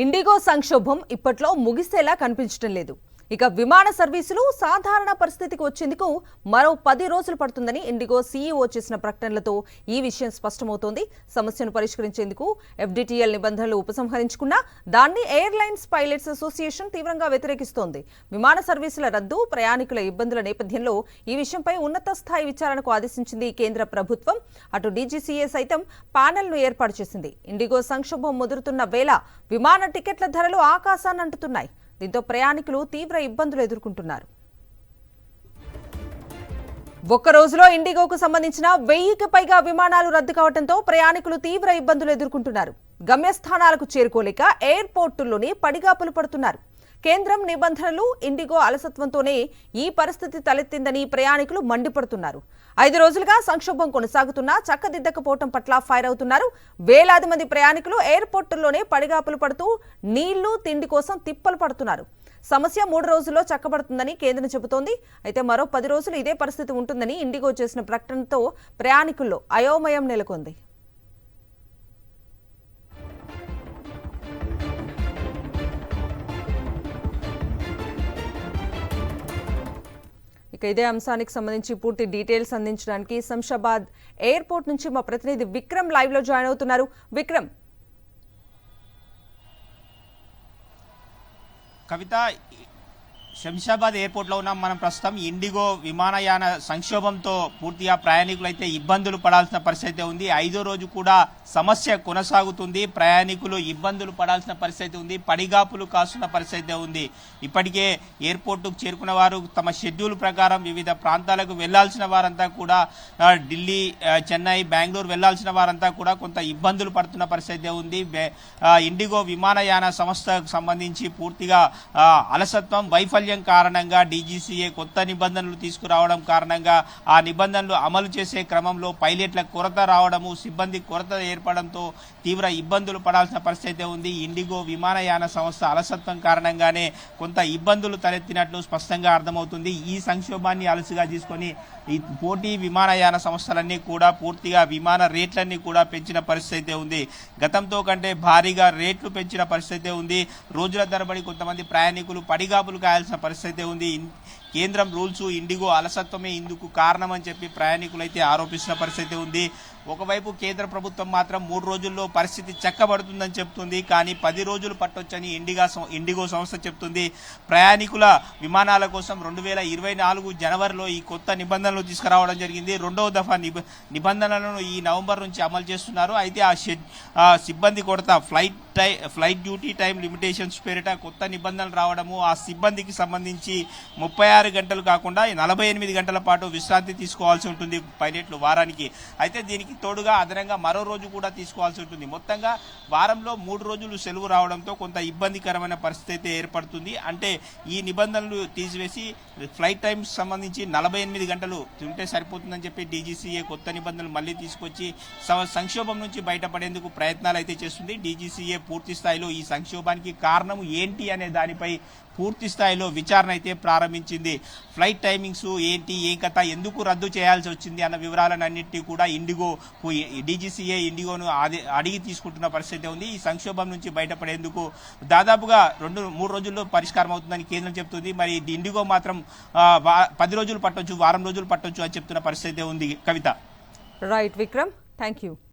IndiGo సంక్షోభం ఇప్పట్లో ముగిసేలా కనిపించడం లేదు. ఇక విమాన సర్వీసులు సాధారణ పరిస్థితికి వచ్చేందుకు మరో 10 రోజులు పడుతుందని ఇండిగో సీఈఓ చేసిన ప్రకటనలతో ఈ విషయం స్పష్టమవుతోంది. సమస్యను పరిష్కరించేందుకు ఎఫ్డీటీఎల్ నిబంధనలు ఉపసంహరించుకున్నా దాన్ని ఎయిర్లైన్స్ పైలట్స్ అసోసియేషన్ తీవ్రంగా వ్యతిరేకిస్తోంది. విమాన సర్వీసుల రద్దు, ప్రయాణికుల ఇబ్బందుల నేపథ్యంలో ఈ విషయంపై ఉన్నత స్థాయి విచారణకు ఆదేశించింది కేంద్ర ప్రభుత్వం. అటు డీజీసీఏ సైతం ప్యానెల్ను ఏర్పాటు చేసింది. ఇండిగో సంక్షోభం ముదురుతున్న వేళ విమాన టికెట్ల ధరలు ఆకాశాన్ని అంటుతున్నాయి. దీంతో ప్రయాణికులు తీవ్ర ఇబ్బందులు ఎదుర్కొంటున్నారు. ఒక్క రోజులో ఇండిగోకు సంబంధించిన 1000కి పైగా విమానాలు రద్దు కావడంతో ప్రయాణికులు తీవ్ర ఇబ్బందులు ఎదుర్కొంటున్నారు. గమ్యస్థానాలకు చేరుకోలేక ఎయిర్పోర్టుల్లోనే పడిగాపులు పడుతున్నారు. కేంద్రం నిబంధనలు, ఇండిగో అలసత్వంతోనే ఈ పరిస్థితి తలెత్తిందని ప్రయాణికులు మండిపడుతున్నారు. 5 రోజులుగా సంక్షోభం కొనసాగుతున్నా చక్కదిద్దకపోవటం పట్ల ఫైర్ అవుతున్నారు. వేలాది మంది ప్రయాణికులు ఎయిర్పోర్టుల్లోనే పడిగాపులు పడుతూ నీళ్లు, తిండి కోసం తిప్పలు పడుతున్నారు. సమస్య 3 రోజుల్లో చక్కబడుతుందని కేంద్రం చెబుతోంది. అయితే మరో 10 రోజులు ఇదే పరిస్థితి ఉంటుందని ఇండిగో చేసిన ప్రకటనతో ప్రయాణికుల్లో అయోమయం నెలకొంది. ఇదే అంశానికి సంబంధించి పూర్తి డీటెయిల్స్ అందించడానికి శంషాబాద్ ఎయిర్పోర్ట్ నుంచి మా ప్రతినిధి విక్రమ్ లైవ్ లో జాయిన్ అవుతున్నారు. విక్రమ్, కవిత, శంషాబాద్ ఎయిర్పోర్ట్లో ఉన్నాం మనం ప్రస్తుతం. ఇండిగో విమానయాన సంక్షోభంతో పూర్తిగా ప్రయాణికులు అయితే ఇబ్బందులు పడాల్సిన పరిస్థితి ఉంది. 5వ రోజు కూడా సమస్య కొనసాగుతుంది. ప్రయాణికులు ఇబ్బందులు పడాల్సిన పరిస్థితి ఉంది. పడిగాపులు కాస్తున్న పరిస్థితి ఉంది. ఇప్పటికే ఎయిర్పోర్టుకు చేరుకున్న వారు తమ షెడ్యూల్ ప్రకారం వివిధ ప్రాంతాలకు వెళ్లాల్సిన వారంతా కూడా ఢిల్లీ, చెన్నై, బెంగళూరు వెళ్లాల్సిన వారంతా కూడా కొంత ఇబ్బందులు పడుతున్న పరిస్థితి ఉంది. ఇండిగో విమానయాన సంస్థకు సంబంధించి పూర్తిగా అలసత్వం, వైఫల్యం కారణంగా డీజీసీఏ కొత్త నిబంధనలు తీసుకురావడం కారణంగా ఆ నిబంధనలు అమలు చేసే క్రమంలో పైలట్ల కొరత రావడము, సిబ్బంది కొరత ఏర్పడంతో తీవ్ర ఇబ్బందులు పడాల్సిన పరిస్థితి ఉంది. ఇండిగో విమానయాన సంస్థ అలసత్వం కారణంగానే కొంత ఇబ్బందులు తలెత్తినట్లు స్పష్టంగా అర్థమవుతుంది. ఈ సంక్షోభాన్ని అలసిగా తీసుకొని ఈ పోటీ విమానయాన సంస్థలన్నీ కూడా పూర్తిగా విమాన రేట్లన్నీ కూడా పెంచిన పరిస్థితి ఉంది. గతంతో కంటే భారీగా రేట్లు పెంచిన పరిస్థితి ఉంది. రోజుల తరబడి కొంతమంది ప్రయాణికులు పడిగాపులు కాయాల్సిన పరిస్థితి ఉంది. కేంద్రం రూల్స్, ఇండిగో అలసత్వమే ఇందుకు కారణమని చెప్పి ప్రయాణికులు అయితే ఆరోపిస్తున్న పరిస్థితి ఉంది. ఒకవైపు కేంద్ర ప్రభుత్వం మాత్రం 3 రోజుల్లో పరిస్థితి చక్కబడుతుందని చెప్తుంది. కానీ 10 రోజులు పట్టొచ్చని ఇండిగో సంస్థ చెప్తుంది. ప్రయాణికుల విమానాల కోసం 2024 జనవరిలో ఈ కొత్త నిబంధనలు తీసుకురావడం జరిగింది. 2వ దఫా నిబంధనలను ఈ నవంబర్ నుంచి అమలు చేస్తున్నారు. అయితే ఆ సిబ్బంది కొరత, ఫ్లైట్ డ్యూటీ టైం లిమిటేషన్స్ పేరిట కొత్త నిబంధనలు రావడము, ఆ సిబ్బందికి సంబంధించి 36 గంటలు కాకుండా 48 గంటల పాటు విశ్రాంతి తీసుకోవాల్సి ఉంటుంది పైలట్లు వారానికి. అయితే దీనికి తోడుగా అదనంగా మరో రోజు కూడా తీసుకోవాల్సి ఉంటుంది. మొత్తంగా వారంలో 3 రోజులు సెలవు రావడంతో కొంత ఇబ్బందికరమైన పరిస్థితి ఏర్పడుతుంది. అంటే ఈ నిబంధనలు తీసివేసి ఫ్లైట్ టైమ్స్ సంబంధించి 48 గంటలు ఉంటే సరిపోతుందని చెప్పి డీజీసీఏ కొత్త నిబంధనలు మళ్ళీ తీసుకొచ్చి సంక్షోభం నుంచి బయటపడేందుకు ప్రయత్నాలు అయితే చేస్తుంది. డీజీసీఏ పూర్తి స్థాయిలో ఈ సంక్షోభానికి కారణం ఏంటి అనే దానిపై పూర్తి స్థాయిలో విచారణ అయితే ప్రారంభించింది. ఫ్లైట్ టైమింగ్స్ ఏంటి, ఏం కథ, ఎందుకు రద్దు చేయాల్సి వచ్చింది అన్న వివరాలన్నింటినీ కూడా డీజీసీఏ ఇండిగోను అడిగి తీసుకుంటున్న పరిస్థితి ఉంది. ఈ సంక్షోభం నుంచి బయటపడేందుకు దాదాపుగా 2-3 రోజుల్లో పరిష్కారం అవుతుందని కేంద్రం చెప్తుంది. మరి ఇండిగో మాత్రం 10 రోజులు పట్టొచ్చు, వారం రోజులు పట్టొచ్చు అని చెప్తున్న పరిస్థితి ఉంది. Kavitha. Right Vikram, thank you.